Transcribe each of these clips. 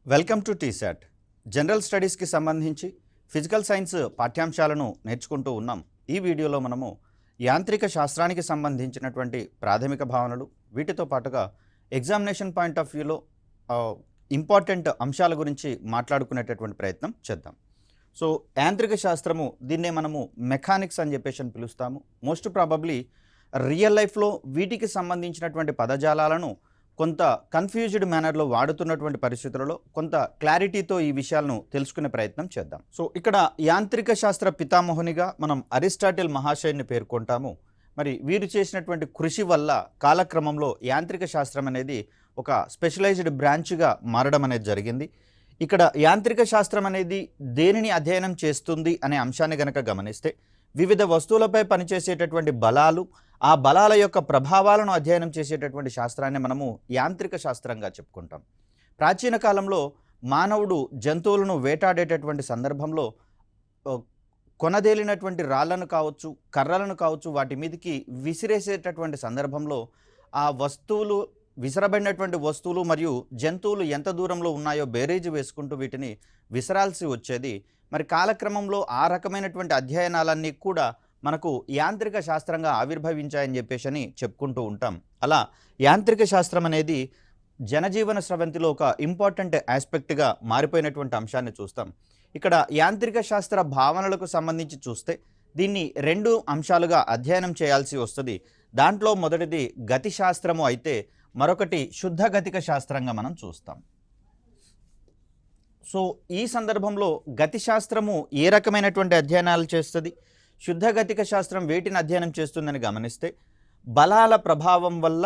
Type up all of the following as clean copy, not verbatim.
Welcome to T-SAT. General స్టడీస్కి సంబంధించి physical science పాఠ్యాంశాలను నేర్చుకుంటూ ఉన్నాం. ఈ వీడియోలో మనము యాంత్రిక శాస్త్రానికి సంబంధించినటువంటి ప్రాథమిక భావనలు, వీటితో పాటుగా ఎగ్జామినేషన్ పాయింట్ ఆఫ్ వ్యూలో ఇంపార్టెంట్ అంశాల గురించి మాట్లాడుకునేటటువంటి ప్రయత్నం చేద్దాం. సో యాంత్రిక శాస్త్రము, దీన్నే మనము మెకానిక్స్ అని చెప్పేసి అని పిలుస్తాము. మోస్ట్ ప్రాబబ్లీ రియల్ లైఫ్లో వీటికి సంబంధించినటువంటి పదజాలాలను కొంత కన్ఫ్యూజ్డ్ మేనర్లో వాడుతున్నటువంటి పరిస్థితులలో కొంత క్లారిటీతో ఈ విషయాలను తెలుసుకునే ప్రయత్నం చేద్దాం. సో ఇక్కడ యాంత్రిక శాస్త్ర పితామహునిగా మనం అరిస్టాటిల్ మహాశయుని పేర్కొంటాము. మరి వీరు చేసినటువంటి కృషి వల్ల కాలక్రమంలో యాంత్రిక శాస్త్రం అనేది ఒక స్పెషలైజ్డ్ బ్రాంచ్గా మారడం అనేది జరిగింది. ఇక్కడ యాంత్రిక శాస్త్రం అనేది దేనిని అధ్యయనం చేస్తుంది అనే అంశాన్ని గనక గమనిస్తే, వివిధ వస్తువులపై పనిచేసేటటువంటి బలాలు, ఆ బలాల యొక్క ప్రభావాలను అధ్యయనం చేసేటటువంటి శాస్త్రాన్ని మనము యాంత్రిక శాస్త్రంగా చెప్పుకుంటాం. ప్రాచీన కాలంలో మానవుడు జంతువులను వేటాడేటటువంటి సందర్భంలో కొనదేలినటువంటి రాళ్లను కావచ్చు, కర్రలను కావచ్చు, వాటి మీదకి విసిరేసేటటువంటి సందర్భంలో ఆ వస్తువులు, విసరబడినటువంటి వస్తువులు మరియు జంతువులు ఎంత దూరంలో ఉన్నాయో బేరీజు వేసుకుంటూ వీటిని విసరాల్సి వచ్చేది. మరి కాలక్రమంలో ఆ రకమైనటువంటి అధ్యయనాలన్నీ కూడా మనకు యాంత్రిక శాస్త్రంగా ఆవిర్భవించాయని చెప్పేసి చెప్పుకుంటూ ఉంటాం. అలా యాంత్రిక శాస్త్రం అనేది జనజీవన స్రవంతిలో ఒక ఇంపార్టెంట్ ఆస్పెక్ట్గా మారిపోయినటువంటి అంశాన్ని చూస్తాం. ఇక్కడ యాంత్రిక శాస్త్ర భావనలకు సంబంధించి చూస్తే దీన్ని రెండు అంశాలుగా అధ్యయనం చేయాల్సి వస్తుంది. దాంట్లో మొదటిది గతి శాస్త్రము అయితే, మరొకటి శుద్ధ గతిక శాస్త్రంగా మనం చూస్తాం. సో ఈ సందర్భంలో గతి శాస్త్రము ఏ రకమైనటువంటి అధ్యయనాలు చేస్తుంది, శుద్ధ గతిక శాస్త్రం వేటిని అధ్యయనం చేస్తుందని గమనిస్తే, బలాల ప్రభావం వల్ల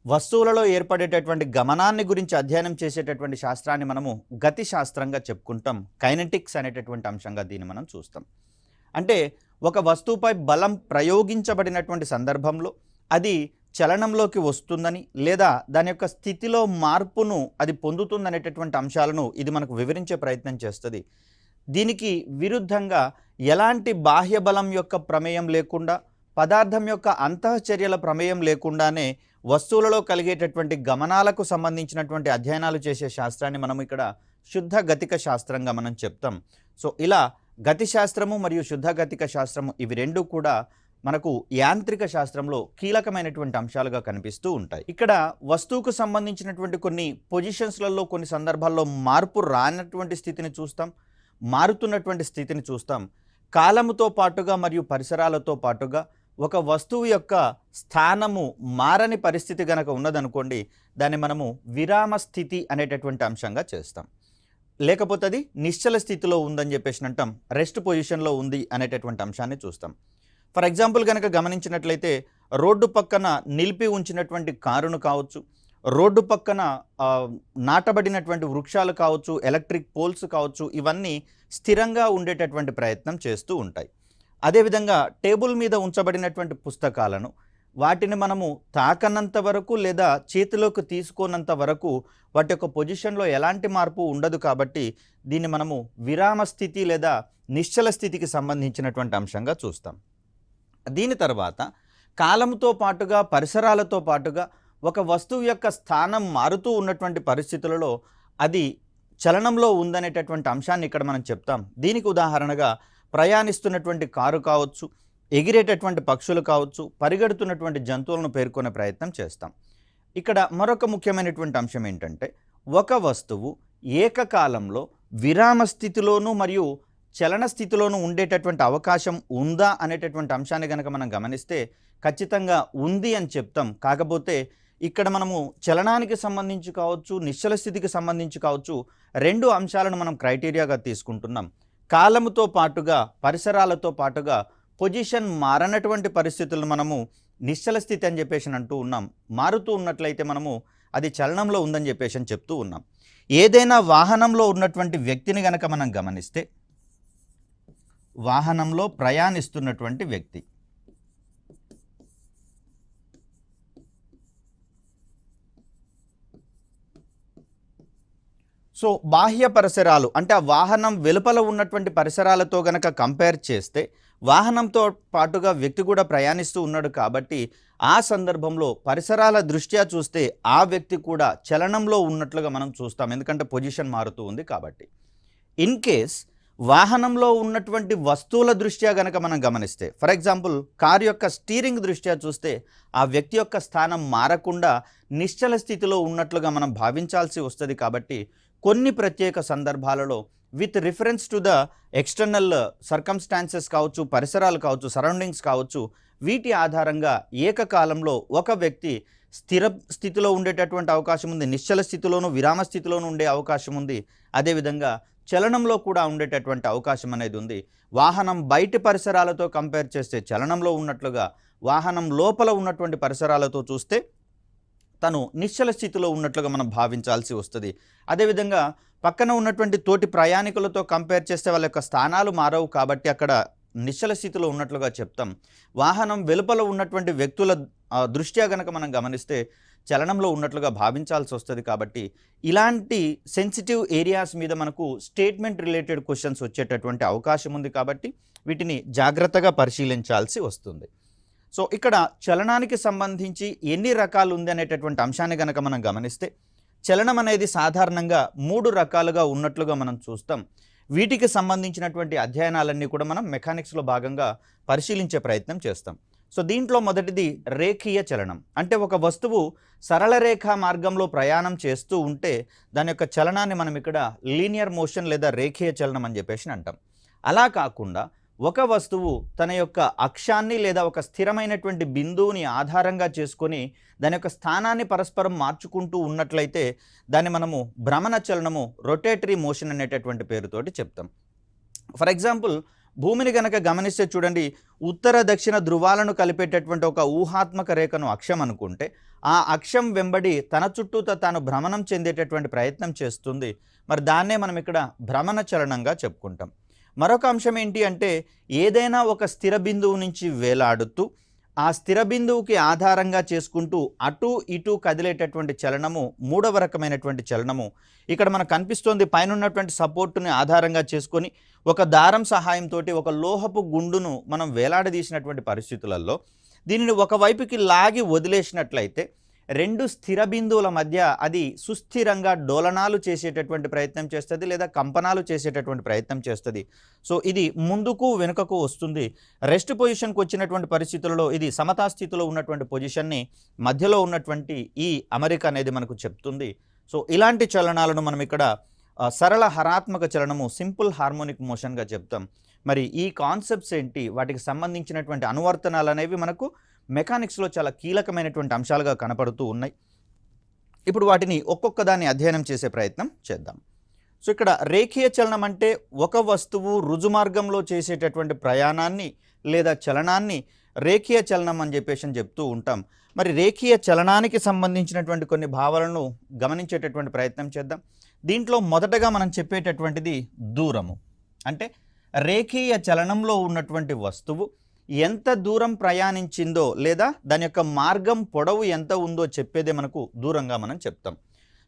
వస్తువులలో ఏర్పడేటటువంటి గమనాన్ని గురించి అధ్యయనం చేసేటటువంటి శాస్త్రాన్ని మనము గతి శాస్త్రంగా చెప్పుకుంటాం. కైనెటిక్స్ అనేటటువంటి అంశంగా దీన్ని మనం చూస్తాం. అంటే ఒక వస్తువుపై బలం ప్రయోగించబడినటువంటి సందర్భంలో అది చలనంలోకి వస్తుందని, లేదా దాని యొక్క స్థితిలో మార్పును అది పొందుతుందనేటటువంటి అంశాలను ఇది మనకు వివరించే ప్రయత్నం చేస్తుంది. దీనికి విరుద్ధంగా ఎలాంటి బాహ్య బలం యొక్క ప్రమేయం లేకుండా, పదార్థం యొక్క అంతఃచర్యల ప్రమేయం లేకుండానే వస్తువులలో కలిగేటటువంటి గమనాలకు సంబంధించినటువంటి అధ్యయనాలు చేసే శాస్త్రాన్ని మనం ఇక్కడ శుద్ధ గతిక శాస్త్రంగా మనం చెప్తాం. సో ఇలా గతి శాస్త్రము మరియు శుద్ధ గతిక శాస్త్రము, ఇవి రెండు కూడా మనకు యాంత్రిక శాస్త్రంలో కీలకమైనటువంటి అంశాలుగా కనిపిస్తూ ఉంటాయి. ఇక్కడ వస్తువుకు సంబంధించినటువంటి కొన్ని పొజిషన్స్లలో కొన్ని సందర్భాల్లో మార్పు రానటువంటి స్థితిని చూస్తాం, మారుతున్నటువంటి స్థితిని చూస్తాం. కాలముతో పాటుగా మరియు పరిసరాలతో పాటుగా ఒక వస్తువు యొక్క స్థానము మారని పరిస్థితి గనక ఉన్నదనుకోండి, దాన్ని మనము విరామ స్థితి అనేటటువంటి అంశంగా చేస్తాం. లేకపోతే అది నిశ్చల స్థితిలో ఉందని చెప్పేసి అంటాం, రెస్ట్ పొజిషన్లో ఉంది అనేటటువంటి అంశాన్ని చూస్తాం. ఫర్ ఎగ్జాంపుల్ కనుక గమనించినట్లయితే, రోడ్డు పక్కన నిలిపి ఉంచినటువంటి కారును కావచ్చు, రోడ్డు పక్కన నాటబడినటువంటి వృక్షాలు కావచ్చు, ఎలక్ట్రిక్ పోల్స్ కావచ్చు, ఇవన్నీ స్థిరంగా ఉండేటటువంటి ప్రయత్నం చేస్తూ ఉంటాయి. అదేవిధంగా టేబుల్ మీద ఉంచబడినటువంటి పుస్తకాలను, వాటిని మనము తాకనంత వరకు లేదా చేతిలోకి తీసుకోనంత వరకు వాటి యొక్క పొజిషన్లో ఎలాంటి మార్పు ఉండదు. కాబట్టి దీన్ని మనము విరామ స్థితి లేదా నిశ్చల స్థితికి సంబంధించినటువంటి అంశంగా చూస్తాం. దీని తర్వాత కాలంతో పాటుగా పరిసరాలతో పాటుగా ఒక వస్తువు యొక్క స్థానం మారుతూ ఉన్నటువంటి పరిస్థితులలో అది చలనంలో ఉందనేటటువంటి అంశాన్ని ఇక్కడ మనం చెప్తాం. దీనికి ఉదాహరణగా ప్రయాణిస్తున్నటువంటి కారు కావచ్చు, ఎగిరేటటువంటి పక్షులు కావచ్చు, పరిగెడుతున్నటువంటి జంతువులను పేర్కొనే ప్రయత్నం చేస్తాం. ఇక్కడ మరొక ముఖ్యమైనటువంటి అంశం ఏంటంటే, ఒక వస్తువు ఏకకాలంలో విరామ స్థితిలోనూ మరియు చలన స్థితిలోనూ ఉండేటటువంటి అవకాశం ఉందా అనేటటువంటి అంశాన్ని కనుక మనం గమనిస్తే ఖచ్చితంగా ఉంది అని చెప్తాం. కాకపోతే ఇక్కడ మనము చలనానికి సంబంధించి కావచ్చు, నిశ్చల స్థితికి సంబంధించి కావచ్చు, రెండు అంశాలను మనం క్రైటీరియాగా తీసుకుంటున్నాం. కాలముతో పాటుగా పరిసరాలతో పాటుగా పొజిషన్ మారనటువంటి పరిస్థితులను మనము నిశ్చల స్థితి అని చెప్పేసి అంటూ ఉన్నాం. మారుతూ ఉన్నట్లయితే మనము అది చలనంలో ఉందని చెప్పేసి అని చెప్తూ ఉన్నాం. ఏదైనా వాహనంలో ఉన్నటువంటి వ్యక్తిని గనక మనం గమనిస్తే, వాహనంలో ప్రయాణిస్తున్నటువంటి వ్యక్తి, సో బాహ్య పరిసరాలు అంటే ఆ వాహనం వెలుపల ఉన్నటువంటి పరిసరాలతో గనక కంపేర్ చేస్తే, వాహనంతో పాటుగా వ్యక్తి కూడా ప్రయాణిస్తూ ఉన్నాడు కాబట్టి ఆ సందర్భంలో పరిసరాల దృష్ట్యా చూస్తే ఆ వ్యక్తి కూడా చలనంలో ఉన్నట్లుగా మనం చూస్తాం, ఎందుకంటే పొజిషన్ మారుతూ ఉంది కాబట్టి. ఇన్ కేస్ వాహనంలో ఉన్నటువంటి వస్తువుల దృష్ట్యా గనక మనం గమనిస్తే, ఫర్ ఎగ్జాంపుల్ కారు యొక్క స్టీరింగ్ దృష్ట్యా చూస్తే ఆ వ్యక్తి యొక్క స్థానం మారకుండా నిశ్చల స్థితిలో ఉన్నట్లుగా మనం భావించాల్సి వస్తుంది. కాబట్టి కొన్ని ప్రత్యేక సందర్భాలలో with reference to the external circumstances కావచ్చు, పరిసరాలు కావచ్చు, సరౌండింగ్స్ కావచ్చు, వీటి ఆధారంగా ఏకకాలంలో ఒక వ్యక్తి స్థిర స్థితిలో ఉండేటటువంటి అవకాశం ఉంది, నిశ్చల స్థితిలోనూ విరామ స్థితిలోనూ ఉండే అవకాశం ఉంది, అదేవిధంగా చలనంలో కూడా ఉండేటటువంటి అవకాశం అనేది ఉంది. వాహనం బయటి పరిసరాలతో కంపేర్ చేస్తే చలనంలో ఉన్నట్లుగా, వాహనం లోపల ఉన్నటువంటి పరిసరాలతో చూస్తే తను నిశ్చల స్థితిలో ఉన్నట్లుగా మనం భావించాల్సి వస్తుంది. అదేవిధంగా పక్కన ఉన్నటువంటి తోటి ప్రయాణికులతో కంపేర్ చేస్తే వాళ్ళ యొక్క స్థానాలు మారవు కాబట్టి అక్కడ నిశ్చల స్థితిలో ఉన్నట్లుగా చెప్తాం. వాహనం వెలుపల ఉన్నటువంటి వ్యక్తుల దృష్ట్యా గనక మనం గమనిస్తే చలనంలో ఉన్నట్లుగా భావించాల్సి వస్తుంది. కాబట్టి ఇలాంటి సెన్సిటివ్ ఏరియాస్ మీద మనకు స్టేట్మెంట్ రిలేటెడ్ క్వశ్చన్స్ వచ్చేటటువంటి అవకాశం ఉంది. కాబట్టి వీటిని జాగ్రత్తగా పరిశీలించాల్సి వస్తుంది. సో ఇక్కడ చలనానికి సంబంధించి ఎన్ని రకాలు ఉంది అనేటటువంటి అంశాన్ని కనుక మనం గమనిస్తే, చలనం అనేది సాధారణంగా 3 రకాలుగా ఉన్నట్లుగా మనం చూస్తాం. వీటికి సంబంధించినటువంటి అధ్యయనాలన్నీ కూడా మనం మెకానిక్స్లో భాగంగా పరిశీలించే ప్రయత్నం చేస్తాం. సో దీంట్లో మొదటిది రేఖీయ చలనం. అంటే ఒక వస్తువు సరళ రేఖా మార్గంలో ప్రయాణం చేస్తూ ఉంటే దాని యొక్క చలనాన్ని మనం ఇక్కడ లీనియర్ మోషన్ లేదా రేఖీయ చలనం అని చెప్పేసి అంటాం. అలా కాకుండా ఒక వస్తువు తన యొక్క అక్షాన్ని లేదా ఒక స్థిరమైనటువంటి బిందువుని ఆధారంగా చేసుకొని దాని యొక్క స్థానాన్ని పరస్పరం మార్చుకుంటూ ఉన్నట్లయితే దాన్ని మనము భ్రమణ చలనము, రొటేటరీ మోషన్ అనేటటువంటి పేరుతోటి చెప్తాం. ఫర్ ఎగ్జాంపుల్ భూమిని గనక గమనిస్తే చూడండి, ఉత్తర దక్షిణ ధృవాలను కలిపేటటువంటి ఒక ఊహాత్మక రేఖను అక్షం అనుకుంటే ఆ అక్షం వెంబడి తన చుట్టూతో తాను భ్రమణం చెందేటటువంటి ప్రయత్నం చేస్తుంది. మరి దాన్నే మనం ఇక్కడ భ్రమణ చలనంగా చెప్పుకుంటాం. మరొక అంశం ఏంటి అంటే, ఏదైనా ఒక స్థిర బిందువు నుంచి వేలాడుతూ ఆ స్థిర బిందువుకి ఆధారంగా చేసుకుంటూ అటు ఇటు కదిలేటటువంటి చలనము మూడవ రకమైనటువంటి చలనము. ఇక్కడ మనకు కనిపిస్తోంది, పైన ఉన్నటువంటి సపోర్టుని ఆధారంగా చేసుకొని ఒక దారం సహాయంతో ఒక లోహపు గుండును మనం వేలాడదీసినటువంటి పరిస్థితులలో దీనిని ఒకవైపుకి లాగి వదిలేసినట్లయితే 2 స్థిర బిందువుల మధ్య అది సుస్థిరంగా డోలనాలు చేసేటటువంటి ప్రయత్నం చేస్తుంది లేదా కంపనాలు చేసేటటువంటి ప్రయత్నం చేస్తుంది. సో ఇది ముందుకు వెనుకకు వస్తుంది. రెస్ట్ పొజిషన్కి వచ్చినటువంటి పరిస్థితులలో ఇది సమతా స్థితిలో ఉన్నటువంటి పొజిషన్ని మధ్యలో ఉన్నటువంటి ఈ అమరిక అనేది మనకు చెప్తుంది. సో ఇలాంటి చలనాలను మనం ఇక్కడ సరళ హరాత్మక చలనము, సింపుల్ హార్మోనిక్ మోషన్గా చెప్తాం. మరి ఈ కాన్సెప్ట్స్ ఏంటి, వాటికి సంబంధించినటువంటి అనువర్తనాలు అనేవి మనకు మెకానిక్స్లో చాలా కీలకమైనటువంటి అంశాలుగా కనపడుతూ ఉన్నాయి. ఇప్పుడు వాటిని ఒక్కొక్క దాన్ని అధ్యయనం చేసే ప్రయత్నం చేద్దాం. సో ఇక్కడ రేఖీయ చలనం అంటే ఒక వస్తువు రుజుమార్గంలో చేసేటటువంటి ప్రయాణాన్ని లేదా చలనాన్ని రేఖీయ చలనం అని చెప్పేసి చెప్తూ ఉంటాం. మరి రేఖీయ చలనానికి సంబంధించినటువంటి కొన్ని భావనలను గమనించేటటువంటి ప్రయత్నం చేద్దాం. దీంట్లో మొదటగా మనం చెప్పేటటువంటిది దూరము. అంటే రేఖీయ చలనంలో ఉన్నటువంటి వస్తువు ఎంత దూరం ప్రయాణించిందో లేదా దాని యొక్క మార్గం పొడవు ఎంత ఉందో చెప్పేదే మనకు దూరంగా మనం చెప్తాం.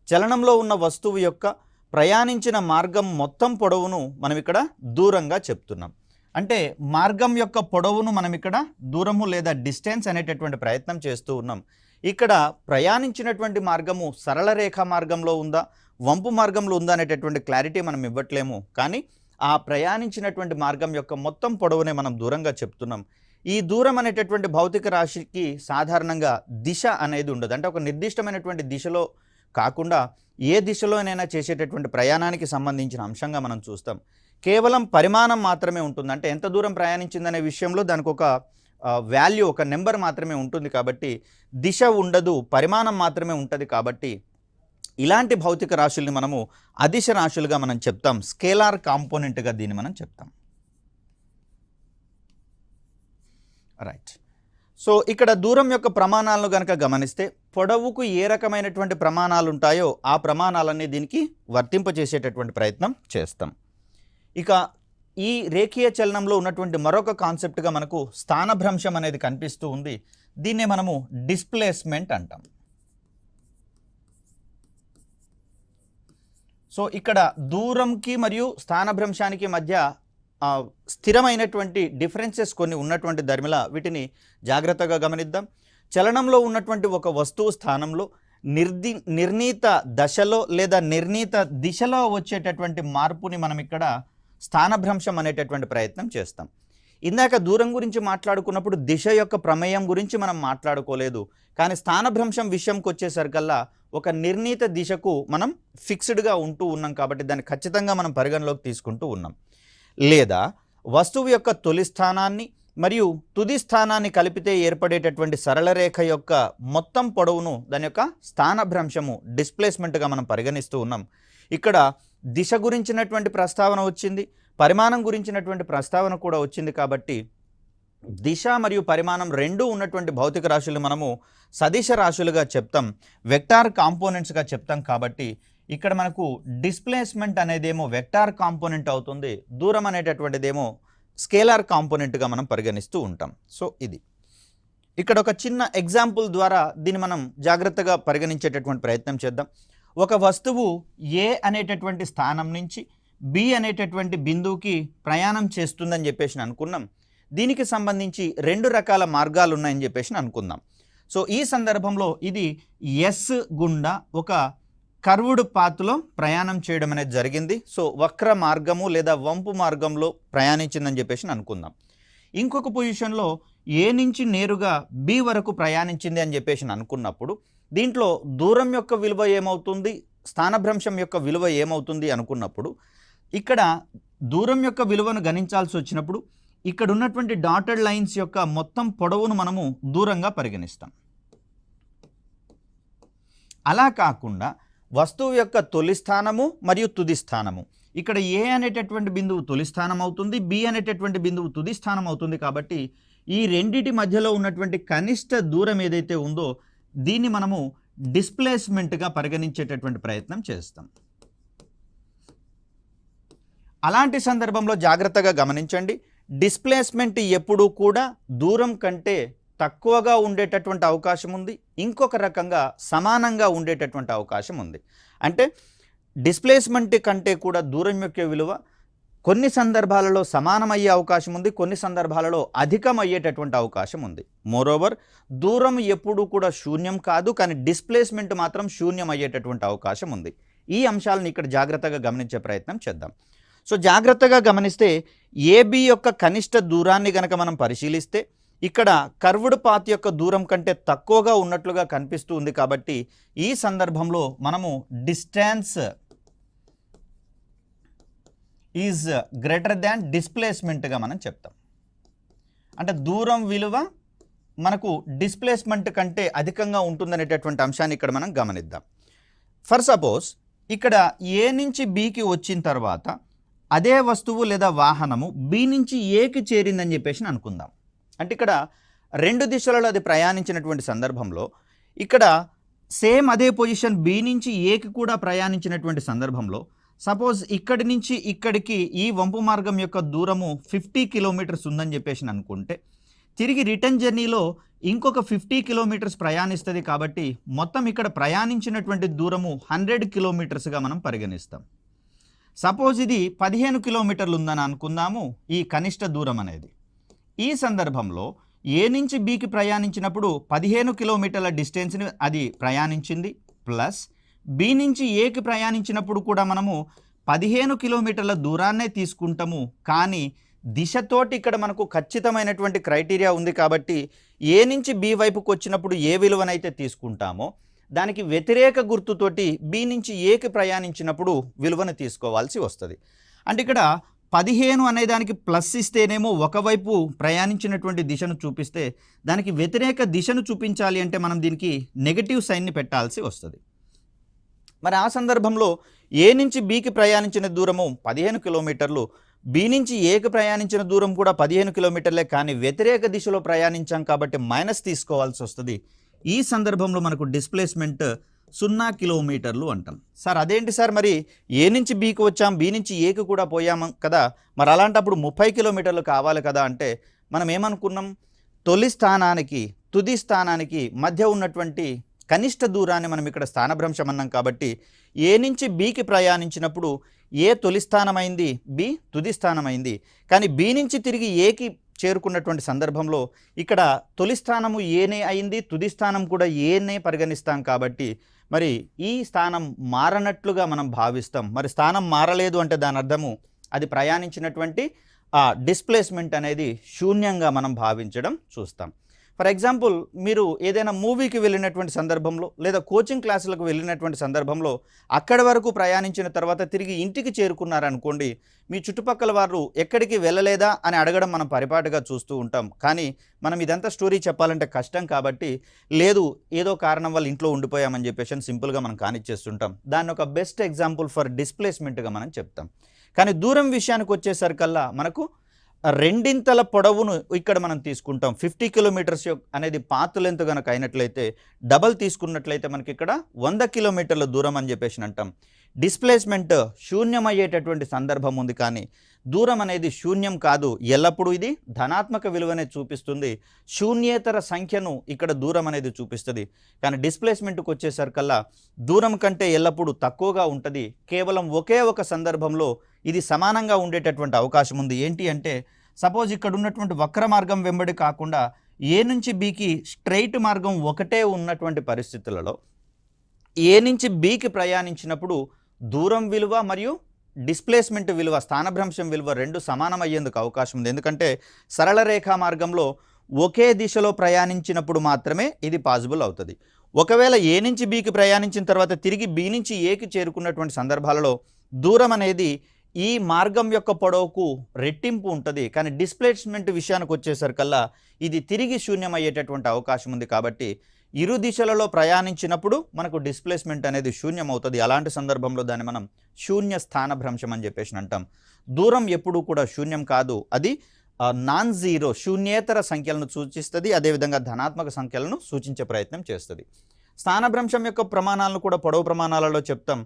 చలనంలో ఉన్న వస్తువు యొక్క ప్రయాణించిన మార్గం మొత్తం పొడవును మనం ఇక్కడ దూరంగా చెప్తున్నాం. అంటే మార్గం యొక్క పొడవును మనం ఇక్కడ దూరము లేదా డిస్టెన్స్ అనేటటువంటి ప్రయత్నం చేస్తూ ఉన్నాం. ఇక్కడ ప్రయాణించినటువంటి మార్గము సరళ రేఖా మార్గంలో ఉందా, వంపు మార్గంలో ఉందా అనేటటువంటి క్లారిటీ మనం ఇవ్వట్లేము. కానీ ఆ ప్రయాణించినటువంటి మార్గం యొక్క మొత్తం పొడవునే మనం దూరంగా చెప్తున్నాం. ఈ దూరం అనేటటువంటి భౌతిక రాశికి సాధారణంగా దిశ అనేది ఉండదు. అంటే ఒక నిర్దిష్టమైనటువంటి దిశలో కాకుండా ఏ దిశలోనైనా చేసేటటువంటి ప్రయాణానికి సంబంధించిన అంశంగా మనం చూస్తాం. కేవలం పరిమాణం మాత్రమే ఉంటుంది. అంటే ఎంత దూరం ప్రయాణించిందనే విషయంలో దానికి ఒక వాల్యూ, ఒక నెంబర్ మాత్రమే ఉంటుంది. కాబట్టి దిశ ఉండదు, పరిమాణం మాత్రమే ఉంటుంది. కాబట్టి ఇలాంటి భౌతిక రాశుల్ని మనము అదిశ రాశులుగా మనం చెప్తాం. స్కేలార్ కాంపోనెంట్గా దీన్ని మనం చెప్తాం. రైట్. సో ఇక్కడ దూరం యొక్క ప్రమాణాలను కనుక గమనిస్తే పొడవుకు ఏ రకమైనటువంటి ప్రమాణాలు ఉంటాయో ఆ ప్రమాణాలన్నీ దీనికి వర్తింపజేసేటటువంటి ప్రయత్నం చేస్తాం. ఇక ఈ రేఖీయ చలనంలో ఉన్నటువంటి మరొక కాన్సెప్ట్గా మనకు స్థానభ్రంశం అనేది కనిపిస్తూ ఉంది. దీన్నే మనము డిస్ప్లేస్మెంట్ అంటాం. సో ఇక్కడ దూరంకి మరియు స్థానభ్రంశానికి మధ్య స్థిరమైనటువంటి డిఫరెన్సెస్ కొన్ని ఉన్నటువంటి ధర్మిలా వీటిని జాగ్రత్తగా గమనిద్దాం. చలనంలో ఉన్నటువంటి ఒక వస్తువు స్థానంలో నిర్ణీత దశలో లేదా నిర్ణీత దిశలో వచ్చేటటువంటి మార్పుని మనం ఇక్కడ స్థానభ్రంశం అనేటటువంటి ప్రయత్నం చేస్తాం. ఇందాక దూరం గురించి మాట్లాడుకున్నప్పుడు దిశ యొక్క ప్రమేయం గురించి మనం మాట్లాడుకోలేదు, కానీ స్థానభ్రంశం విషయంకి వచ్చేసరికల్లా ఒక నిర్ణీత దిశకు మనం ఫిక్స్డ్గా ఉంటూ ఉన్నాం కాబట్టి దాన్ని ఖచ్చితంగా మనం పరిగణలోకి తీసుకుంటూ ఉన్నాం. లేదా వస్తువు యొక్క తొలి స్థానాన్ని మరియు తుది స్థానాన్ని కలిపితే ఏర్పడేటటువంటి సరళ రేఖ యొక్క మొత్తం పొడవును దాని యొక్క స్థానభ్రంశము డిస్ప్లేస్మెంట్గా మనం పరిగణిస్తూ ఉన్నాం. ఇక్కడ దిశ గురించినటువంటి ప్రస్తావన వచ్చింది, పరిమాణం గురించినటువంటి ప్రస్తావన కూడా వచ్చింది. కాబట్టి దిశ మరియు పరిమాణం రెండూ ఉన్నటువంటి భౌతిక రాశులు మనము సదిశ రాశులుగా చెప్తాం, వెక్టార్ కాంపోనెంట్స్గా చెప్తాం. కాబట్టి ఇక్కడ మనకు డిస్ప్లేస్మెంట్ అనేదేమో వెక్టార్ కాంపోనెంట్ అవుతుంది, దూరం అనేటటువంటిదేమో స్కేలార్ కాంపోనెంట్గా మనం పరిగణిస్తూ ఉంటాం. సో ఇది ఇక్కడ ఒక చిన్న ఎగ్జాంపుల్ ద్వారా దీన్ని మనం జాగ్రత్తగా పరిగణించేటటువంటి ప్రయత్నం చేద్దాం. ఒక వస్తువు ఏ అనేటటువంటి స్థానం నుంచి బి అనేటటువంటి బిందువుకి ప్రయాణం చేస్తుందని చెప్పేసి అనుకున్నాం. దీనికి సంబంధించి రెండు రకాల మార్గాలు ఉన్నాయని చెప్పేసి అనుకుందాం. సో ఈ సందర్భంలో ఇది ఎస్ గుండా ఒక కర్వ్డ్ పాత్లో ప్రయాణం చేయడం అనేది జరిగింది. సో వక్ర మార్గము లేదా వంపు మార్గంలో ప్రయాణించిందని చెప్పేసి అనుకుందాం. ఇంకొక పొజిషన్లో ఏ నుంచి నేరుగా బి వరకు ప్రయాణించింది అని చెప్పేసి అనుకున్నప్పుడు దీంట్లో దూరం యొక్క విలువ ఏమవుతుంది, స్థానభ్రంశం యొక్క విలువ ఏమవుతుంది అనుకున్నప్పుడు ఇక్కడ దూరం యొక్క విలువను గణించాల్సి వచ్చినప్పుడు ఇక్కడ ఉన్నటువంటి డాటెడ్ లైన్స్ యొక్క మొత్తం పొడవును మనము దూరంగా పరిగణిస్తాం. అలా కాకుండా వస్తువు యొక్క తొలి స్థానము మరియు తుది స్థానము, ఇక్కడ ఏ అనేటటువంటి బిందువు తొలి స్థానం అవుతుంది, బి అనేటటువంటి బిందువు తుది స్థానం అవుతుంది. కాబట్టి ఈ రెండిటి మధ్యలో ఉన్నటువంటి కనిష్ట దూరం ఏదైతే ఉందో దీన్ని మనము డిస్ప్లేస్మెంట్గా పరిగణించేటటువంటి ప్రయత్నం చేస్తాం. అలాంటి సందర్భంలో జాగ్రత్తగా గమనించండి, డిస్ప్లేస్మెంట్ ఎప్పుడూ కూడా దూరం కంటే తక్కువగా ఉండేటటువంటి అవకాశం ఉంది, ఇంకొక రకంగా సమానంగా ఉండేటటువంటి అవకాశం ఉంది. అంటే డిస్ప్లేస్మెంట్ కంటే కూడా దూరం యొక్క విలువ కొన్ని సందర్భాలలో సమానమయ్యే అవకాశం ఉంది, కొన్ని సందర్భాలలో అధికమయ్యేటటువంటి అవకాశం ఉంది. మోరోవర్ దూరం ఎప్పుడూ కూడా శూన్యం కాదు, కానీ డిస్ప్లేస్మెంట్ మాత్రం శూన్యం అయ్యేటటువంటి అవకాశం ఉంది. ఈ అంశాలను ఇక్కడ జాగ్రత్తగా గమనించే ప్రయత్నం చేద్దాం. సో జాగ్రత్తగా గమనిస్తే ఏబి యొక్క కనిష్ట దూరాన్ని గనక మనం పరిశీలిస్తే ఇక్కడ కర్వ్డ్ పాత్ యొక్క దూరం కంటే తక్కువగా ఉన్నట్లుగా కనిపిస్తూ ఉంది. కాబట్టి ఈ సందర్భంలో మనము డిస్టెన్స్ ఈజ్ గ్రేటర్ దాన్ డిస్ప్లేస్మెంట్గా మనం చెప్తాం. అంటే దూరం విలువ మనకు డిస్ప్లేస్మెంట్ కంటే అధికంగా ఉంటుందనేటటువంటి అంశాన్ని ఇక్కడ మనం గమనిద్దాం. ఫర్ సపోజ్ ఇక్కడ ఏ నుంచి బికి వచ్చిన తర్వాత అదే వస్తువు లేదా వాహనము బి నుంచి ఏకి చేరిందని చెప్పేసి అనుకుందాం. అంటే ఇక్కడ రెండు దిశలలో అది ప్రయాణించినటువంటి సందర్భంలో ఇక్కడ సేమ్ అదే పొజిషన్ బి నుంచి ఏకి కూడా ప్రయాణించినటువంటి సందర్భంలో సపోజ్ ఇక్కడి నుంచి ఇక్కడికి ఈ వంపు మార్గం యొక్క దూరము 50 కిలోమీటర్స్ ఉందని చెప్పేసి అనుకుంటే తిరిగి రిటర్న్ జర్నీలో ఇంకొక 50 కిలోమీటర్స్ ప్రయాణిస్తుంది. కాబట్టి మొత్తం ఇక్కడ ప్రయాణించినటువంటి దూరము 100 కిలోమీటర్స్గా మనం పరిగణిస్తాం. సపోజ్ ఇది 15 కిలోమీటర్లు ఉందని అనుకుందాము ఈ కనిష్ట దూరం అనేది. ఈ సందర్భంలో ఏ నుంచి బికి ప్రయాణించినప్పుడు 15 కిలోమీటర్ల డిస్టెన్స్ని అది ప్రయాణించింది, ప్లస్ బి నుంచి ఏకి ప్రయాణించినప్పుడు కూడా మనము 15 కిలోమీటర్ల దూరాన్నే తీసుకుంటాము. కానీ దిశతోటి ఇక్కడ మనకు ఖచ్చితమైనటువంటి క్రైటీరియా ఉంది. కాబట్టి ఏ నుంచి బి వైపుకు వచ్చినప్పుడు ఏ విలువనైతే తీసుకుంటామో దానికి వ్యతిరేక గుర్తుతోటి బి నుంచి ఏకి ప్రయాణించినప్పుడు విలువను తీసుకోవాల్సి వస్తుంది. అంటే ఇక్కడ 15 అనే దానికి ప్లస్ ఇస్తేనేమో ఒకవైపు ప్రయాణించినటువంటి దిశను చూపిస్తే దానికి వ్యతిరేక దిశను చూపించాలి అంటే మనం దీనికి నెగటివ్ సైన్ని పెట్టాల్సి వస్తుంది. మరి ఆ సందర్భంలో ఏ నుంచి బికి ప్రయాణించిన దూరము 15 కిలోమీటర్లు, బి నుంచి ఏకి ప్రయాణించిన దూరం కూడా 15 కిలోమీటర్లే, కానీ వ్యతిరేక దిశలో ప్రయాణించాం కాబట్టి మైనస్ తీసుకోవాల్సి వస్తుంది. ఈ సందర్భంలో మనకు డిస్ప్లేస్మెంట్ 0 కిలోమీటర్లు అంటాం. సార్ అదేంటి సార్, మరి ఏ నుంచి బీకి వచ్చాం, బి నుంచి ఏకి కూడా పోయాము కదా, మరి అలాంటప్పుడు 30 కిలోమీటర్లు కావాలి కదా అంటే మనం ఏమనుకున్నాం, తొలి స్థానానికి తుది స్థానానికి మధ్య ఉన్నటువంటి కనిష్ట దూరాన్ని మనం ఇక్కడ స్థానభ్రంశం అన్నాం. కాబట్టి ఏ నుంచి బికి ప్రయాణించినప్పుడు ఏ తొలి స్థానమైంది, బి తుది స్థానమైంది. కానీ బి నుంచి తిరిగి ఏకి చేరుకున్నటువంటి సందర్భంలో ఇక్కడ తొలి స్థానము ఏనే అయింది, తుది స్థానం కూడా ఏనే పరిగణిస్తాం కాబట్టి మరి ఈ స్థానం మారనట్లుగా మనం భావిస్తాం. మరి స్థానం మారలేదు అంటే దాని అర్థము అది ప్రయాణించినటువంటి డిస్ప్లేస్మెంట్ అనేది శూన్యంగా మనం భావించడం చూస్తాం. ఫర్ ఎగ్జాంపుల్, మీరు ఏదైనా మూవీకి వెళ్ళినటువంటి సందర్భంలో లేదా కోచింగ్ క్లాసులకు వెళ్ళినటువంటి సందర్భంలో అక్కడి వరకు ప్రయాణించిన తర్వాత తిరిగి ఇంటికి చేరుకున్నారనుకోండి, మీ చుట్టుపక్కల వారు ఎక్కడికి వెళ్ళలేదా అని అడగడం మనం పరిపాటుగా చూస్తూ ఉంటాం. కానీ మనం ఇదంతా స్టోరీ చెప్పాలంటే కష్టం కాబట్టి లేదు ఏదో కారణం వల్ల ఇంట్లో ఉండిపోయామని చెప్పేసి సింపుల్గా మనం కానిచ్చేస్తుంటాం. దాన్ని ఒక బెస్ట్ ఎగ్జాంపుల్ ఫర్ డిస్ప్లేస్మెంట్గా మనం చెప్తాం. కానీ దూరం విషయానికి వచ్చేసరికల్లా మనకు రెండింతల పొడవును ఇక్కడ మనం తీసుకుంటాం. 50 కిలోమీటర్స్ అనేది పాత్ లెంత్ కనుక అయినట్లయితే డబల్ తీసుకున్నట్లయితే మనకి ఇక్కడ 100 కిలోమీటర్ల దూరం అని చెప్పేసి అంటాం. డిస్ప్లేస్మెంట్ శూన్యమయ్యేటటువంటి సందర్భం ఉంది, కానీ దూరం అనేది శూన్యం కాదు. ఎల్లప్పుడూ ఇది ధనాత్మక విలువనే చూపిస్తుంది. శూన్యేతర సంఖ్యను ఇక్కడ దూరం అనేది చూపిస్తుంది. కానీ డిస్ప్లేస్మెంట్కి వచ్చేసరికల్లా దూరం కంటే ఎల్లప్పుడూ తక్కువగా ఉంటుంది. కేవలం ఒకే ఒక సందర్భంలో ఇది సమానంగా ఉండేటటువంటి అవకాశం ఉంది. ఏంటి అంటే సపోజ్ ఇక్కడ ఉన్నటువంటి వక్ర మార్గం వెంబడి కాకుండా ఏ నుంచి బికి స్ట్రైట్ మార్గం ఒకటే ఉన్నటువంటి పరిస్థితులలో ఏ నుంచి బికి ప్రయాణించినప్పుడు దూరం విలువ మరియు డిస్ప్లేస్మెంట్ విలువ, స్థానభ్రంశం విలువ రెండు సమానమయ్యేందుకు అవకాశం ఉంది. ఎందుకంటే సరళ రేఖా మార్గంలో ఒకే దిశలో ప్రయాణించినప్పుడు మాత్రమే ఇది పాసిబుల్ అవుతుంది. ఒకవేళ ఏ నుంచి బికి ప్రయాణించిన తర్వాత తిరిగి బి నుంచి ఏకి చేరుకున్నటువంటి సందర్భాలలో దూరం అనేది ఈ మార్గం యొక్క పొడవుకు రెట్టింపు ఉంటుంది. కానీ డిస్ప్లేస్మెంట్ విషయానికి వచ్చేసరికల్లా ఇది తిరిగి శూన్యమయ్యేటటువంటి అవకాశం ఉంది. కాబట్టి ఇరు దిశలలో ప్రయాణించినప్పుడు మనకు డిస్ప్లేస్మెంట్ అనేది శూన్యం అవుతుంది. అలాంటి సందర్భంలో దాన్ని మనం శూన్య స్థానభ్రంశం అని చెప్పేసి అంటాం. దూరం ఎప్పుడూ కూడా శూన్యం కాదు, అది నాన్ జీరో శూన్యేతర సంఖ్యలను సూచిస్తుంది. అదేవిధంగా ధనాత్మక సంఖ్యలను సూచించే ప్రయత్నం చేస్తుంది. స్థానభ్రంశం యొక్క ప్రమాణాలను కూడా పొడవు ప్రమాణాలలో చెప్తాం.